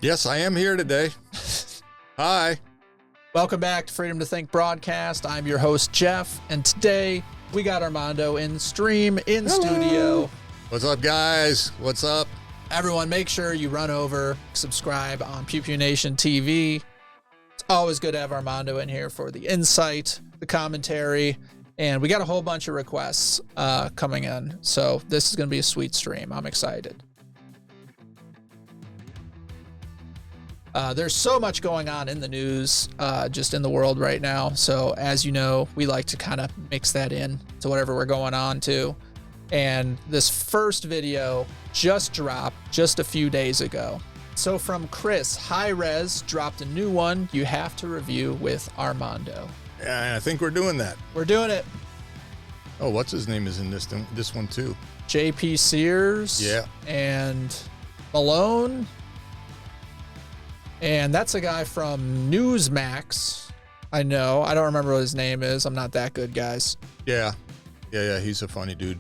Yes, I am here today. Hi. Welcome back to Freedom to Think broadcast. I'm your host, Jeff, and today we got Armando in stream, in studio. What's up, guys? What's up? Everyone, make sure you run over, subscribe on PewPewNation TV. It's always good to have Armando in here for the insight, the commentary, and we got a whole bunch of requests coming in, so this is going to be a sweet stream. I'm excited. There's so much going on in the news, just in the world right now. So as you know, we like to kind of mix that in to whatever we're going on to. And this first video just dropped just a few days ago. So from Chris, Hi-Rez dropped a new one you have to review with Armando. Yeah, I think we're doing that. We're doing it. Oh, what's his name is in this one too? JP Sears. Yeah. And Malone. And that's a guy from Newsmax. I know. I don't remember what his name is. I'm not that good, guys. Yeah. He's a funny dude.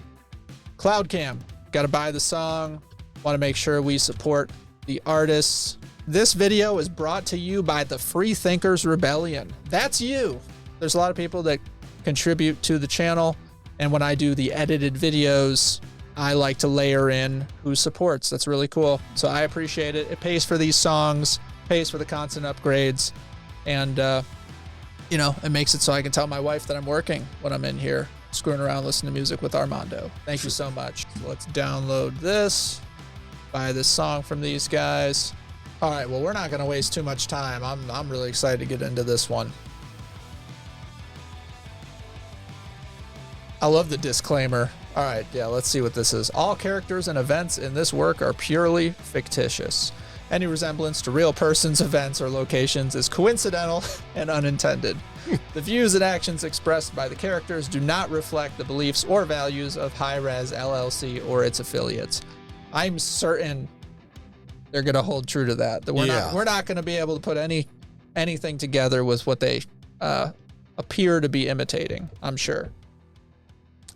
Cloudcam. Got to buy the song. Want to make sure we support the artists. This video is brought to you by the Freethinkers Rebellion. That's you. There's a lot of people that contribute to the channel. And when I do the edited videos, I like to layer in who supports. That's really cool. So I appreciate it. It pays for these songs, pays for the content upgrades, and you know, it makes it so I can tell my wife that I'm working when I'm in here screwing around listening to music with Armando. Thank you so much. So let's download this, buy this song from these guys. All right, well, we're not going to waste too much time. I'm really excited to get into this one. I love the disclaimer. All right, yeah, let's see what this is. All characters and events in this work are purely fictitious. Any resemblance to real persons, events, or locations is coincidental and unintended. The views and actions expressed by the characters do not reflect the beliefs or values of Hi-Rez LLC or its affiliates. I'm certain they're going to hold true to that. That we're not going to be able to put anything together with what they appear to be imitating, I'm sure.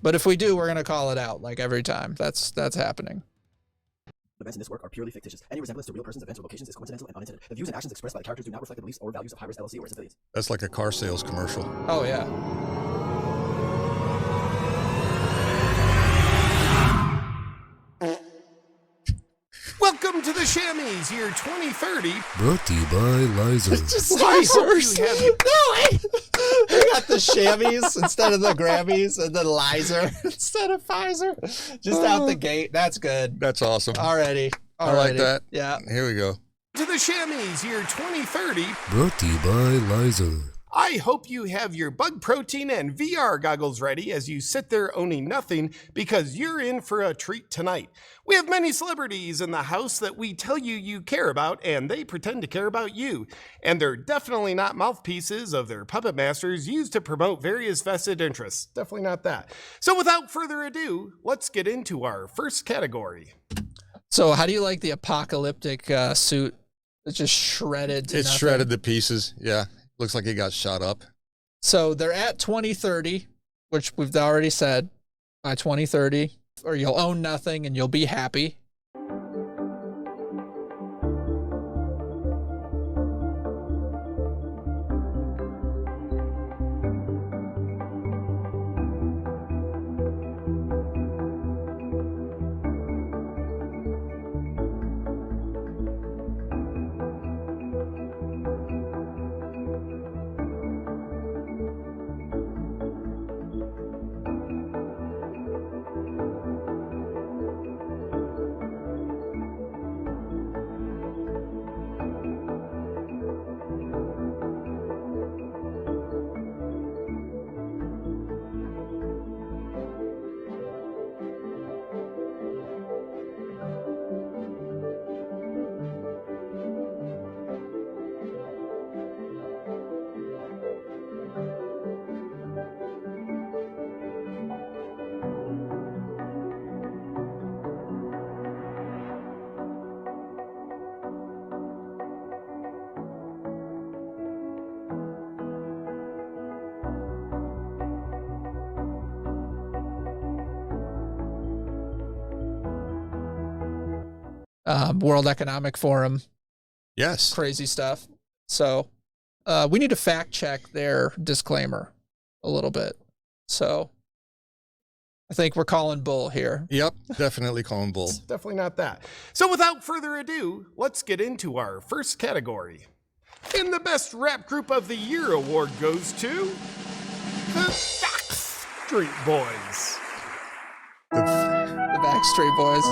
But if we do, we're going to call it out like every time. That's happening. Events in this work are purely fictitious. Any resemblance to real persons, events, or locations is coincidental and unintended. The views and actions expressed by the characters do not reflect the beliefs or values of Hi-Rez LLC or its affiliates. That's like a car sales commercial. Oh, yeah. Welcome to the Chamois, year 2030. Brought to you by Liza. It's just lasers. They got the Chamois instead of the Grammys, and then Lizer instead of Pfizer. Just out the gate. That's good. That's awesome. Alrighty. I like that. Yeah. Here we go. To the Chamois, year 2030. Brought to you by Liza. I hope you have your bug protein and VR goggles ready as you sit there owning nothing, because you're in for a treat tonight. We have many celebrities in the house that we tell you care about, and they pretend to care about you. And they're definitely not mouthpieces of their puppet masters used to promote various vested interests. Definitely not that. So without further ado, let's get into our first category. So how do you like the apocalyptic suit? It's just shredded to It's nothing. shredded to pieces. Yeah. Looks like it got shot up. So they're at 2030, which we've already said, by 2030, or you'll own nothing and you'll be happy. World Economic Forum. Yes. crazy stuff. So we need to fact check their disclaimer a little bit. So I think we're calling bull here. Yep, definitely calling bull. It's definitely not that. So without further ado, let's get into our first category. And the Best Rap Group of the Year award goes to the Backstreet Boys. The Backstreet Boys.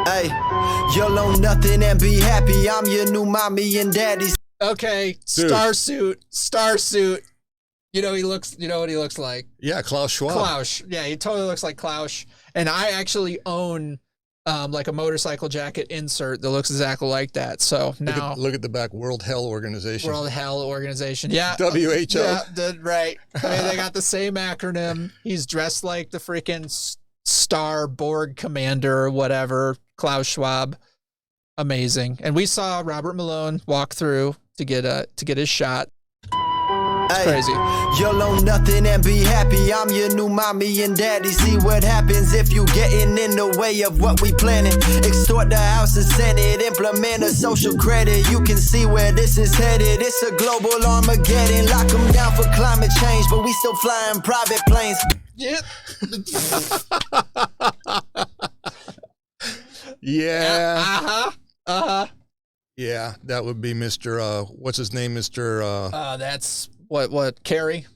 Hey, you'll own nothing and be happy. I'm your new mommy and daddy. Okay, Dude. Starsuit. You know what he looks like? Yeah, Klaus Schwab. Klaus. Yeah, he totally looks like Klaus. And I actually own like a motorcycle jacket insert that looks exactly like that. So now Look at the back, World Health Organization. World Health Organization. Yeah. WHO. Yeah, right. I mean, they got the same acronym. He's dressed like the freaking Star Borg commander or whatever. Klaus Schwab. Amazing. And we saw Robert Malone walk through to get his shot. It's crazy. You'll own nothing and be happy. I'm your new mommy and daddy. See what happens if you getting in the way of what we planning. Extort the House and Senate, implement a social credit. You can see where this is headed. It's a global Armageddon. Lock them down for climate change, but we still flying private planes. Yeah. Yeah. Yeah, that would be Mr. What's his name, Mr. That's what Kerry.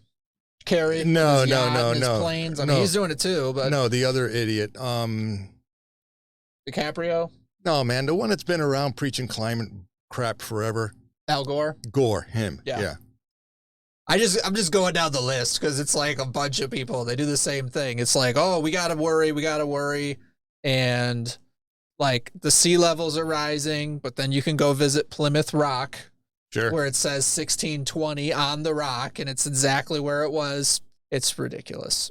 No, his no, yacht no, and his no. planes. I No. mean, he's doing it too, but No, the other idiot. DiCaprio, No, man, the one that's been around preaching climate crap forever. Al Gore. Gore, him. Yeah. Yeah. I'm just going down the list because it's like a bunch of people. They do the same thing. It's like, oh, we gotta worry, and like the sea levels are rising, but then you can go visit Plymouth Rock, Sure. where it says 1620 on the rock, and it's exactly where it was. It's ridiculous.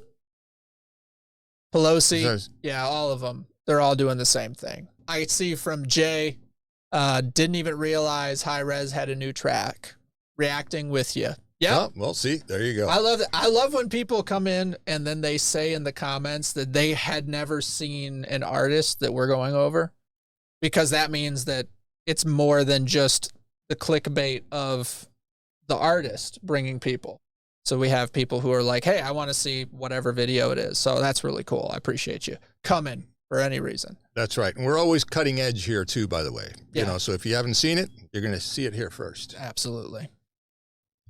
Pelosi, Says- yeah, all of them. They're all doing the same thing. I see from Jay, didn't even realize Hi-Rez had a new track. Reacting with you. Yeah. Oh, well, see, there you go. I love that. I love when people come in and then they say in the comments that they had never seen an artist that we're going over, because that means that it's more than just the clickbait of the artist bringing people. So we have people who are like, hey, I want to see whatever video it is. So that's really cool. I appreciate you coming for any reason. That's right. And we're always cutting edge here too, by the way. Yeah. You know, so if you haven't seen it, you're going to see it here first. Absolutely.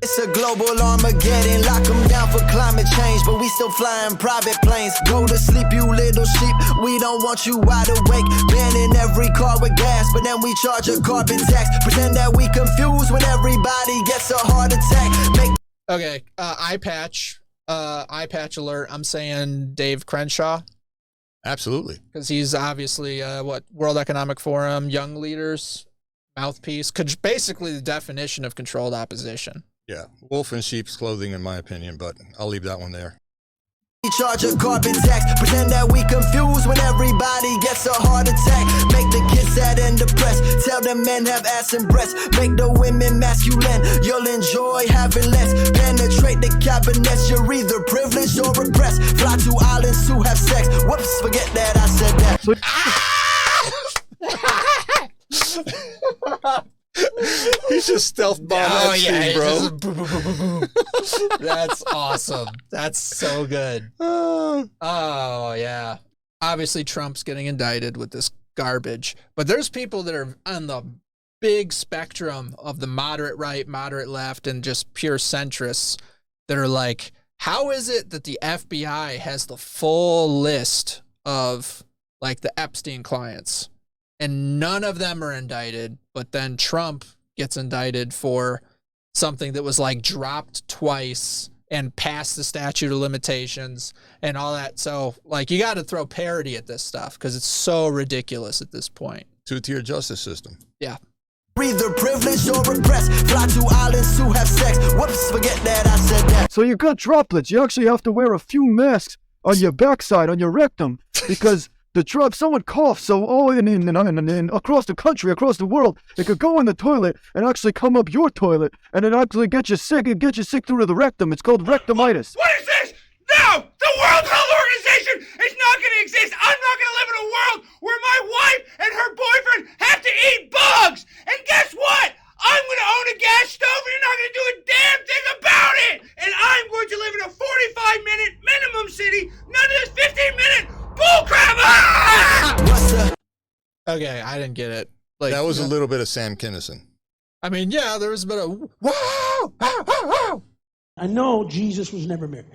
It's a global Armageddon. Lock them down for climate change, but we still flying private planes. Go to sleep, you little sheep. We don't want you wide awake. Banning every car with gas, but then we charge a carbon tax. Pretend that we confused when everybody gets a heart attack. Okay. Eye patch alert. I'm saying Dave Crenshaw, Absolutely. because he's obviously World Economic Forum, Young Leaders, mouthpiece, basically the definition of controlled opposition. Yeah. Wolf in sheep's clothing, in my opinion, but I'll leave that one there. We charge a carbon tax. Pretend that we confused when everybody gets a heart attack. Make the kids sad and depressed. Tell the men have ass and breasts. Make the women masculine. You'll enjoy having less. Penetrate the cabinets. You're either privileged or oppressed. Fly to islands to have sex. Whoops, forget that I said that. He's just stealth bomb bro. That's awesome. That's so good. Oh, yeah. Obviously, Trump's getting indicted with this garbage. But there's people that are on the big spectrum of the moderate right, moderate left, and just pure centrists that are like, how is it that the FBI has the full list of like the Epstein clients and none of them are indicted, but then Trump gets indicted for something that was like dropped twice and past the statute of limitations and all that. So like, you got to throw parody at this stuff because it's so ridiculous at this point. Two-tier justice system. Yeah. Either privileged or oppressed. Fly to islands to have sex. Whoops, forget that I said that. So you got droplets. You actually have to wear a few masks on your backside, on your rectum, because if someone coughs, so and across the country, across the world, it could go in the toilet and actually come up your toilet, and it actually get you sick through the rectum. It's called rectumitis. What is this? No! The World Health Organization is not going to exist. I'm not going to live in a world where my wife and her boyfriend have to eat bugs. And guess what? I'm going to own a gas stove and you're not going to do a damn thing about it. And I'm going to live in a 45-minute minimum city. None of this 15-minute bullcrap. Ah! Okay, I didn't get it. Like, that was a little bit of Sam Kinison. I mean, yeah, there was a bit of wow. I know Jesus was never married.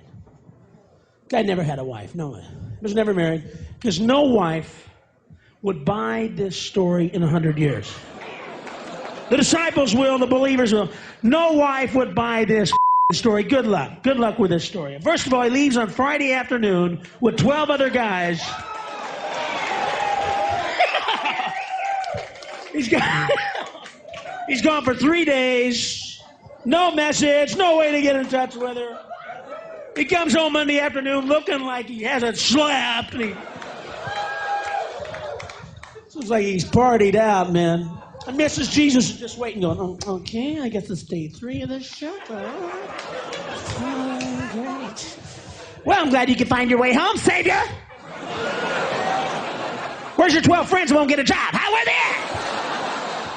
Guy never had a wife. No, he was never married. Because no wife would buy this story in 100 years. The disciples will, the believers will. No wife would buy this story. Good luck. Good luck with this story. First of all, he leaves on Friday afternoon with 12 other guys. He's gone for 3 days. No message. No way to get in touch with her. He comes home Monday afternoon looking like he hasn't slept. And seems like he's partied out, man. And Mrs. Jesus is just waiting, going, oh, okay, I guess it's day 3 of this show. Oh, great. Well, I'm glad you could find your way home, Savior. Where's your 12 friends who won't get a job? How are they?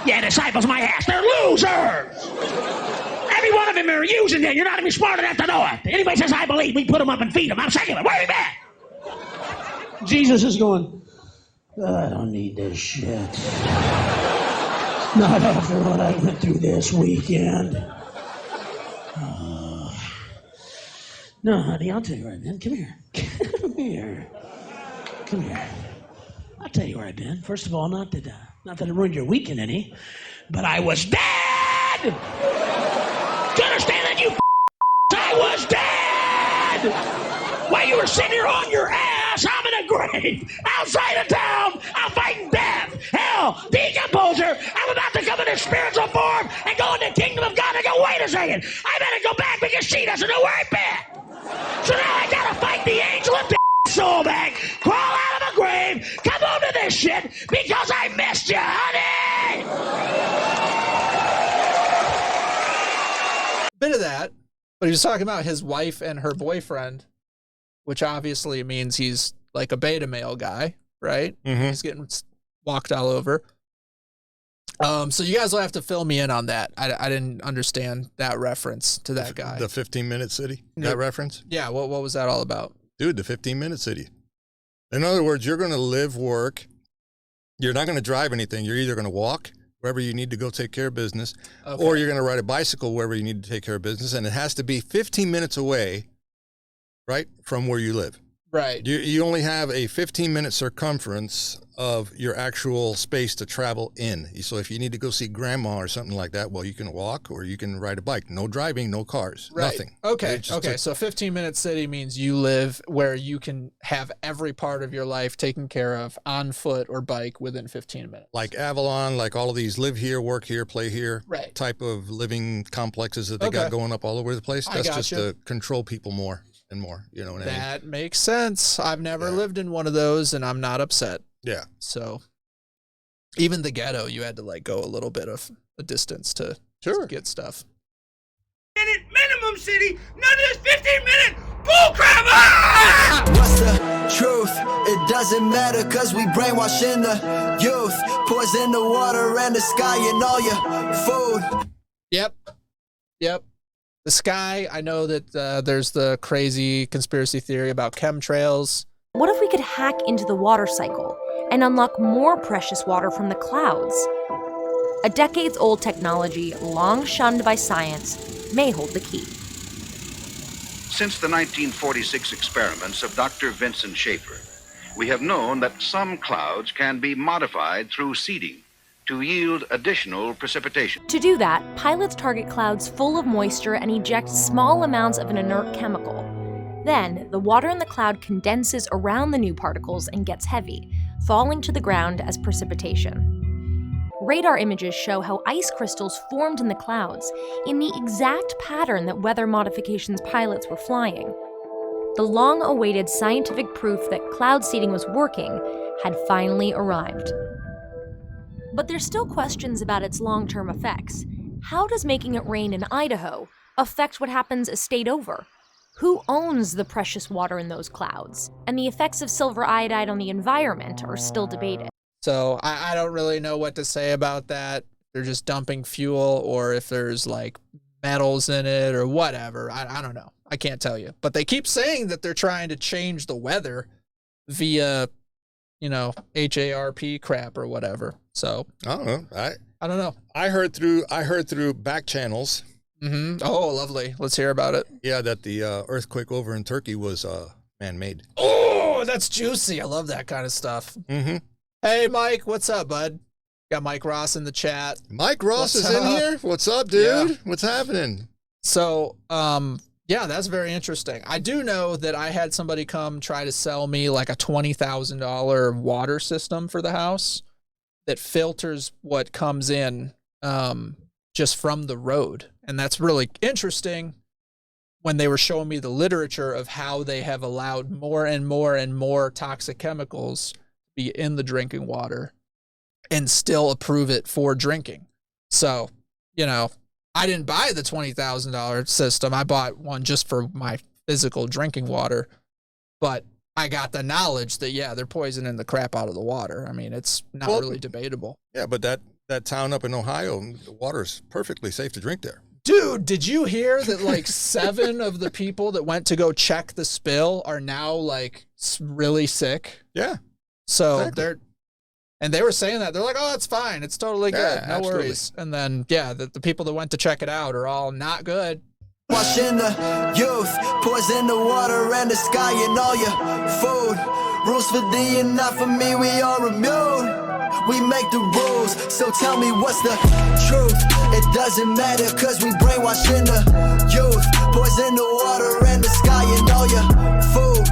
Yeah, disciples, my ass. They're losers. Every one of them are using you. You're not even smart enough to know it. Anybody says, I believe, we put them up and feed them. I'm secular. Where are you at? Jesus is going, I don't need this shit. Not after what I went through this weekend. No, honey, I'll tell you where I've been. Come here. Come here. Come here. I'll tell you where I've been. First of all, not that it ruined your weekend any, but I was dead! Do you understand that, you I was dead! While you were sitting here on your ass, I'm in a grave, outside of town, I'm fighting death, hell, decomposer, I'm about to come in a spiritual form and go in the kingdom of God. I go, wait a second, I better go back because she doesn't know where I've been. So now I gotta fight the angel of death soul back, crawl out of a grave, come home to this shit because I missed you, honey! Bit of that, but he was talking about his wife and her boyfriend, which obviously means he's like a beta male guy, right? Mm-hmm. He's getting walked all over. So you guys will have to fill me in on that. I didn't understand that reference to that guy. The 15-minute city, that reference? Yeah, what was that all about? Dude, the 15-minute city. In other words, you're going to live, work. You're not going to drive anything. You're either going to walk wherever you need to go take care of business, or you're going to ride a bicycle wherever you need to take care of business, and it has to be 15 minutes away, right, from where you live. Right. You only have a 15-minute circumference of your actual space to travel in. So if you need to go see grandma or something like that, well, you can walk or you can ride a bike. No driving, no cars, nothing. Okay, okay. So 15-minute city means you live where you can have every part of your life taken care of on foot or bike within 15 minutes. Like Avalon, like all of these live here, work here, play here type of living complexes that they got going up all over the place. That's just to control people more. And more, you know what I mean? That makes sense. I've never lived in one of those, and I'm not upset. Yeah. So even the ghetto, you had to like go a little bit of a distance to get stuff. Minimum city, none of this 15-minute bullcrap. Ah! What's the truth? It doesn't matter, cause we brainwashing the youth. Poison the water and the sky and all your food. Yep. The sky, I know that there's the crazy conspiracy theory about chemtrails. What if we could hack into the water cycle and unlock more precious water from the clouds? A decades-old technology, long shunned by science, may hold the key. Since the 1946 experiments of Dr. Vincent Schaefer, we have known that some clouds can be modified through seeding to yield additional precipitation. To do that, pilots target clouds full of moisture and eject small amounts of an inert chemical. Then, the water in the cloud condenses around the new particles and gets heavy, falling to the ground as precipitation. Radar images show how ice crystals formed in the clouds in the exact pattern that weather modifications pilots were flying. The long-awaited scientific proof that cloud seeding was working had finally arrived. But there's still questions about its long-term effects. How does making it rain in Idaho affect what happens a state over? Who owns the precious water in those clouds? And the effects of silver iodide on the environment are still debated. So I don't really know what to say about that. They're just dumping fuel, or if there's like metals in it or whatever. I don't know. I can't tell you. But they keep saying that they're trying to change the weather via, HARP crap or whatever. So I don't know. I don't know. I heard through back channels. Mm-hmm. Oh, lovely. Let's hear about it. Yeah, that the earthquake over in Turkey was man-made. Oh, that's juicy. I love that kind of stuff. Mm-hmm. Hey, Mike, what's up, bud? Got Mike Ross in the chat. Mike Ross is in here? What's up, dude? Yeah. What's happening? So, yeah, that's very interesting. I do know that I had somebody come try to sell me like a $20,000 water system for the house that filters what comes in just from the road. And that's really interesting when they were showing me the literature of how they have allowed more and more and more toxic chemicals to be in the drinking water and still approve it for drinking. So, I didn't buy the $20,000 system. I bought one just for my physical drinking water, but I got the knowledge that, yeah, they're poisoning the crap out of the water. I mean, it's not really debatable. Yeah, but that town up in Ohio, the water's perfectly safe to drink there. Dude, did you hear that like 7 of the people that went to go check the spill are now like really sick? Yeah. So exactly. they were saying that. They're like, oh, it's fine. It's totally good. Yeah, no absolutely. worries. And then, yeah, the people that went to check it out are all not good. Washing the youth, poison the water and the sky and all your food. Rules for thee and not for me, we are immune. We make the rules, so tell me what's the truth. It doesn't matter cause we brainwashing the youth. Poison the water and the sky and all your food.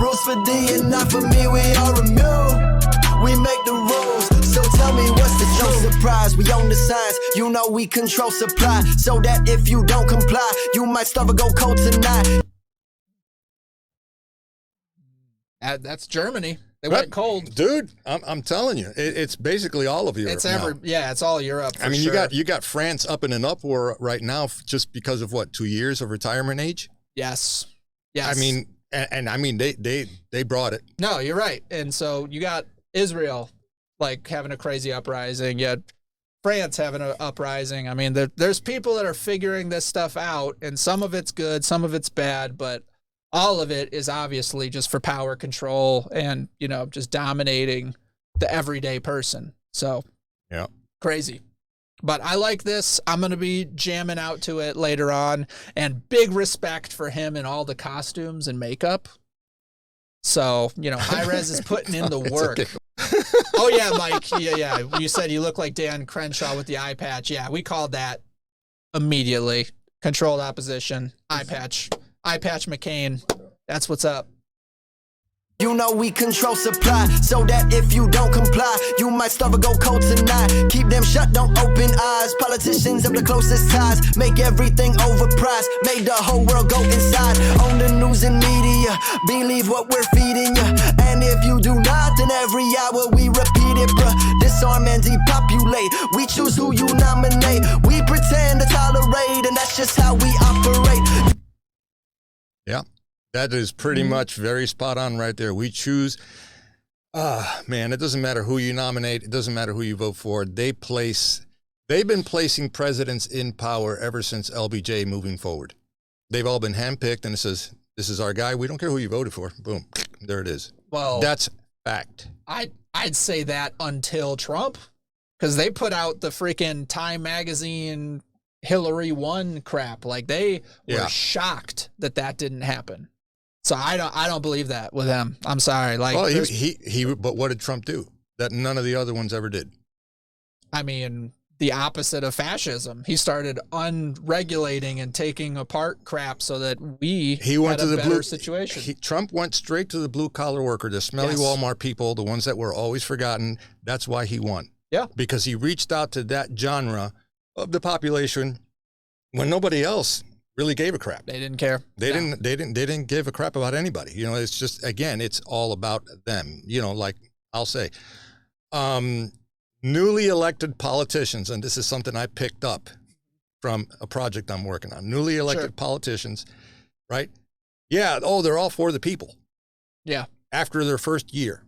Rules for thee and not for me, we are immune. We make the rules, so tell me what's the truth. No surprise, we own the signs, we control supply. So that if you don't comply, you might starve or go cold tonight. That's Germany. They went cold. Dude, I'm telling you, it's basically all of Europe. It's all Europe. I mean, you got France up in an uproar right now just because of 2 years of retirement age? Yes. I mean, and I mean they brought it. No, you're right. And so you got Israel like having a crazy uprising. You had France having an uprising. I mean, there's people that are figuring this stuff out, and some of it's good, some of it's bad, but all of it is obviously just for power control and, just dominating the everyday person. So, yeah, crazy. But I like this. I'm going to be jamming out to it later on, and big respect for him and all the costumes and makeup. So, Hi-Rez is putting in the work. Okay. Oh, yeah, Mike. Yeah. You said you look like Dan Crenshaw with the eye patch. Yeah, we called that immediately. Controlled opposition, eye patch McCain. That's what's up. We control supply, so that if you don't comply, you might starve or go cold tonight. Keep them shut, don't open eyes. Politicians have the closest ties, make everything overpriced, make the whole world go inside. On the news and media, believe what we're feeding you. And if you do not, then every hour we repeat it, bruh. Disarm and depopulate, we choose who you nominate. We pretend to tolerate, and that's just how we operate. Yeah. That is pretty much very spot on right there. We choose, man, it doesn't matter who you nominate. It doesn't matter who you vote for. They've been placing presidents in power ever since LBJ moving forward. They've all been handpicked, and it says, this is our guy. We don't care who you voted for. Boom. There it is. Well, that's fact. I'd say that until Trump, because they put out the freaking Time magazine Hillary won crap. Like they were shocked that didn't happen. So I don't believe that with him. I'm sorry. Like, well, but what did Trump do that none of the other ones ever did? I mean, the opposite of fascism. He started unregulating and taking apart crap so that he went to the better situation. Trump went straight to the blue collar worker, the smelly Walmart people, the ones that were always forgotten. That's why he won. Yeah, because he reached out to that genre of the population when nobody else really gave a crap. They didn't care. They didn't give a crap about anybody. It's just, again, it's all about them. Like I'll say. Newly elected politicians, and this is something I picked up from a project I'm working on. Newly elected politicians, right? Yeah, they're all for the people. Yeah. After their first year.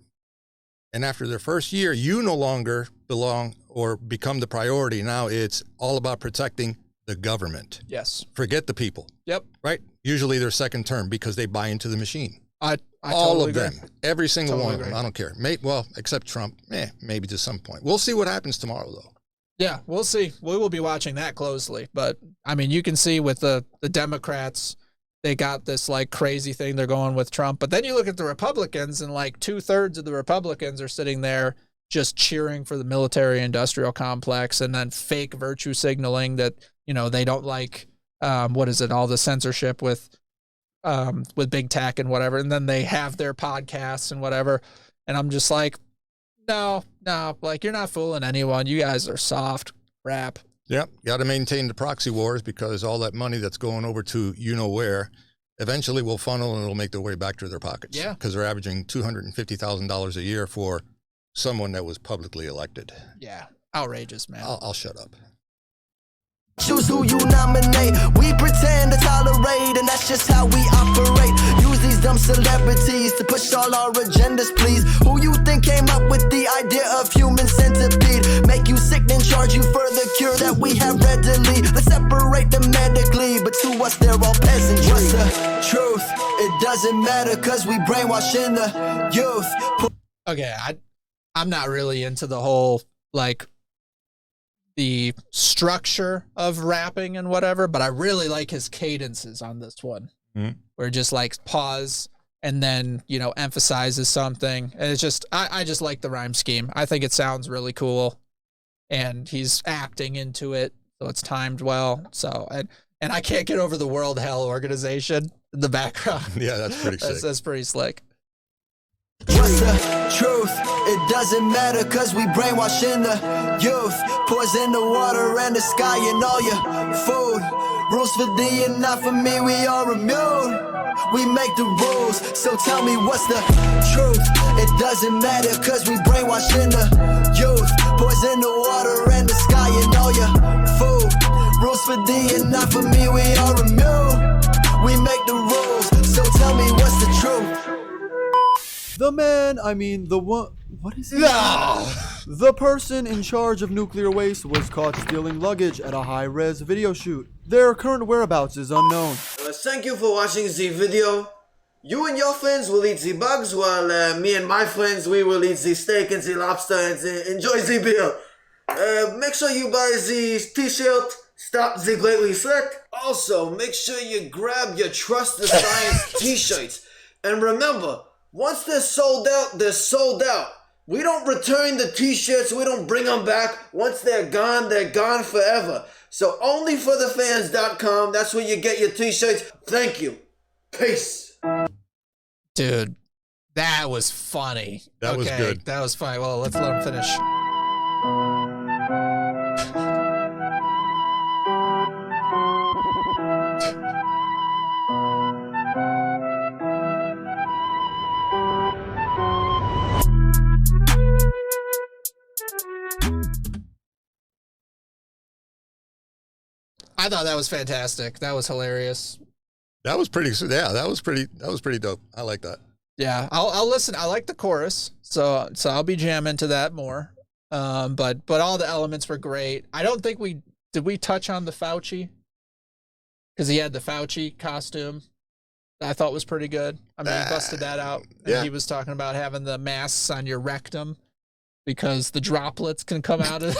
And after their first year, you no longer belong or become the priority. Now it's all about protecting the government. Yes. Forget the people. Yep. Right? Usually their second term because they buy into the machine. I all totally of agree. them. Every single Totally one of them. agree. I don't care. Well, except Trump. Maybe to some point. We'll see what happens tomorrow, though. Yeah, we'll see. We will be watching that closely. But, I mean, you can see with the Democrats, they got this, like, crazy thing they're going with Trump. But then you look at the Republicans, and, like, 2/3 of the Republicans are sitting there just cheering for the military-industrial complex and then fake virtue signaling that, you know, they don't like, all the censorship with big tech and whatever. And then they have their podcasts and whatever. And I'm just like, no, like, you're not fooling anyone. You guys are soft crap. Yep. Got to maintain the proxy wars because all that money that's going over to you-know-where eventually will funnel and it'll make their way back to their pockets. Yeah. Because they're averaging $250,000 a year for someone that was publicly elected. Yeah. Outrageous, man. I'll shut up. Choose who you nominate. We pretend to tolerate, and that's just how we operate. Use these dumb celebrities to push all our agendas, please. Who you think came up with the idea of human centipede? Make you sick, then charge you for the cure that we have readily. Let's separate them medically, but to us they're all peasantry. What's the truth? It doesn't matter, cause we brainwashing the youth. Okay, I'm not really into the whole, like, the structure of rapping and whatever, but I really like his cadences on this one. Mm-hmm. Where it just like pause and then, you know, emphasizes something. And it's just, I just like the rhyme scheme. I think it sounds really cool. And he's acting into it, so it's timed well. So, and I can't get over the World Hell Organization in the background. Yeah, that's pretty sick. That's pretty slick. What's the truth? It doesn't matter, cause we brainwashing the youth. Poison the water and the sky and all your food. Rules for thee and not for me, we are immune. We make the rules, so tell me what's the truth? It doesn't matter, cause we brainwashing the youth. Poison the water and the sky and all your food. Rules for thee and not for me, we are immune. We make the rules, so tell me what's the truth? The man, what is it? The person in charge of nuclear waste was caught stealing luggage at a Hi-Rez video shoot. Their current whereabouts is unknown. Thank you for watching the video. You and your friends will eat the bugs, while me and my friends, we will eat the steak and the lobster and enjoy the beer. Make sure you buy the t-shirt, Stop the Great Reset. Also, make sure you grab your Trust the Science t-shirts. And remember, once they're sold out, they're sold out. We don't return the t-shirts, we don't bring them back. Once they're gone forever. So onlyforthefans.com, that's where you get your t-shirts. Thank you. Peace. Dude, that was funny. That was good. That was funny. Well, let's let him finish. I thought that was fantastic. That was hilarious. That was pretty. Yeah, that was pretty dope. I like that. Yeah, I'll listen. I like the chorus, so I'll be jamming to that more. But all the elements were great. I don't think we touch on the Fauci, because he had the Fauci costume. I thought was pretty good. I mean, he busted that out. And yeah. He was talking about having the masks on your rectum because the droplets can come out and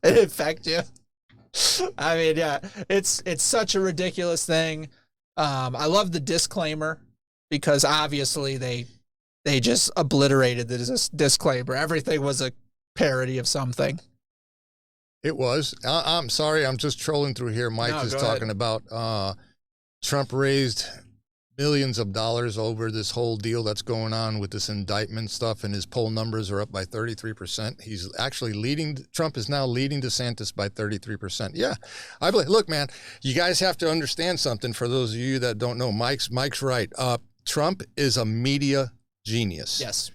infect you. I mean, yeah, it's such a ridiculous thing. I love the disclaimer because obviously they just obliterated this disclaimer. Everything was a parody of something. It was. I'm sorry. I'm just trolling through here. Mike is talking about Trump raised millions of dollars over this whole deal that's going on with this indictment stuff, and his poll numbers are up by 33%. He's actually Trump is now leading DeSantis by 33%. Yeah, I believe. Look, man, you guys have to understand something. For those of you that don't know, Mike's right. Trump is a media genius. Yes.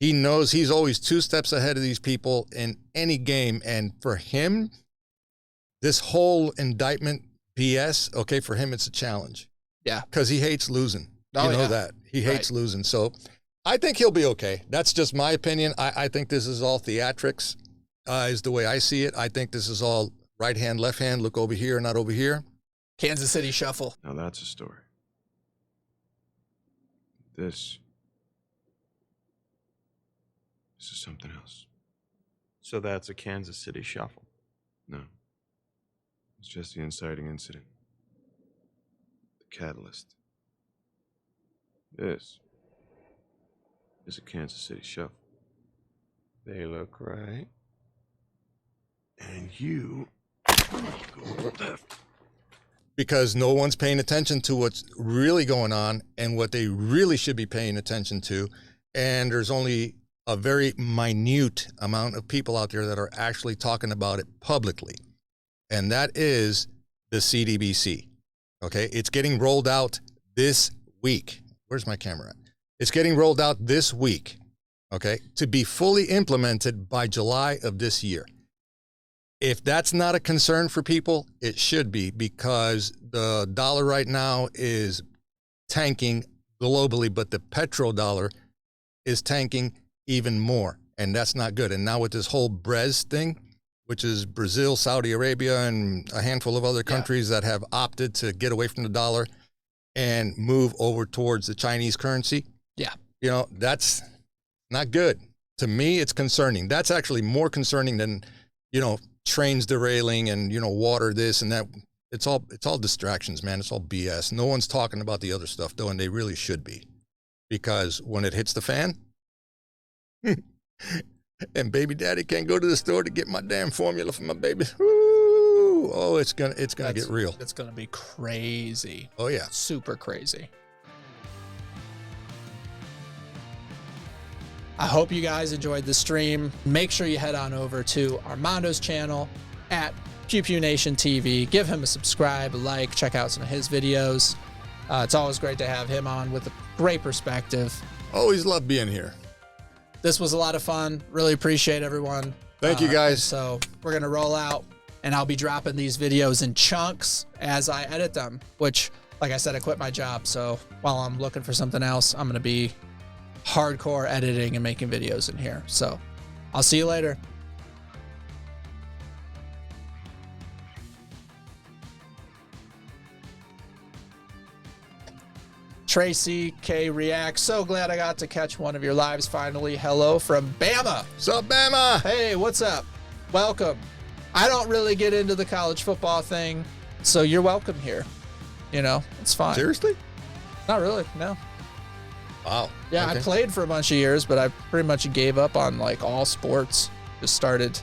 He knows he's always 2 steps ahead of these people in any game. And for him, this whole indictment BS, okay, for him, it's a challenge. Yeah. Because he hates losing. Oh, you know yeah. that. He hates losing. So I think he'll be okay. That's just my opinion. I think this is all theatrics, is the way I see it. I think this is all right hand, left hand, look over here, not over here. Kansas City Shuffle. Now that's a story. This is something else. So that's a Kansas City Shuffle. No. It's just the inciting incident. The catalyst. This is a Kansas City Shuffle. They look right. And you go left. Because no one's paying attention to what's really going on and what they really should be paying attention to. And there's only a very minute amount of people out there that are actually talking about it publicly. And that is the CDBC. Okay, it's getting rolled out this week. Where's my camera at? It's getting rolled out this week, okay, to be fully implemented by July of this year. If that's not a concern for people, it should be, because the dollar right now is tanking globally, but the petrodollar is tanking even more, and that's not good. And now with this whole BREZ thing, which is Brazil, Saudi Arabia, and a handful of other countries that have opted to get away from the dollar and move over towards the Chinese currency. Yeah. You know, that's not good. To me, it's concerning. That's actually more concerning than, you know, trains derailing and, you know, water this and that. It's all distractions, man. It's all BS. No one's talking about the other stuff, though, and they really should be. Because when it hits the fan, and baby daddy can't go to the store to get my damn formula for my baby. Ooh, oh, it's gonna get real. It's gonna be crazy. Oh yeah, super crazy. I hope you guys enjoyed the stream. Make sure you head on over to Armando's channel at PewPewNation TV. Give him a subscribe, a like, check out some of his videos. It's always great to have him on with a great perspective. Always love being here. This was a lot of fun. Really appreciate everyone. Thank you, guys. So we're going to roll out, and I'll be dropping these videos in chunks as I edit them, which, like I said, I quit my job. So while I'm looking for something else, I'm going to be hardcore editing and making videos in here. So I'll see you later. Tracy K Reacts. So glad I got to catch one of your lives finally. Hello from Bama. What's up, Bama? Hey, what's up? Welcome. I don't really get into the college football thing, so you're welcome here. You know, it's fine. Seriously? Not really, no. Wow. Yeah, okay. I played for a bunch of years, but I pretty much gave up on like all sports. Just started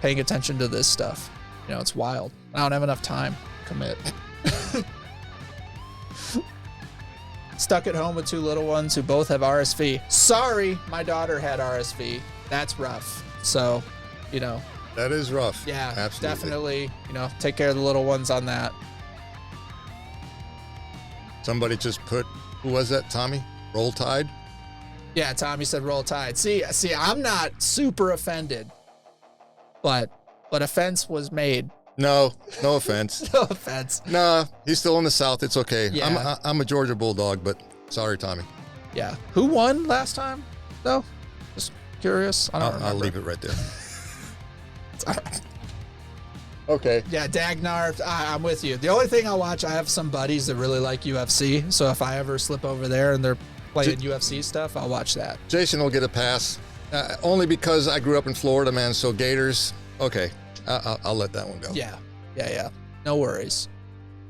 paying attention to this stuff. You know, it's wild. I don't have enough time to commit. Stuck at home with 2 little ones who both have RSV. Sorry, my daughter had RSV. That's rough. So, you know. That is rough. Yeah, absolutely. Definitely, you know, take care of the little ones on that. Somebody just put, who was that, Tommy? Roll Tide? Yeah, Tommy said Roll Tide. See, I'm not super offended, but offense was made. No offense. No offense. Nah, he's still in the South. It's okay. Yeah. I'm a Georgia Bulldog, but sorry, Tommy. Yeah. Who won last time, though? Just curious. I'll leave it right there. It's all right. Okay. Yeah, Dagnar, I'm with you. The only thing I'll watch, I have some buddies that really like UFC, so if I ever slip over there and they're playing UFC stuff, I'll watch that. Jason will get a pass, only because I grew up in Florida, man, so Gators, okay. I'll let that one go. Yeah. No worries.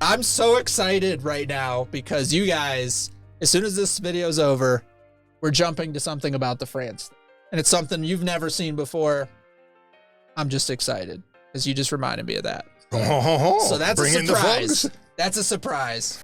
I'm so excited right now because you guys, as soon as this video's over, we're jumping to something about the France. And it's something you've never seen before. I'm just excited because you just reminded me of that. So that's a surprise. That's a surprise.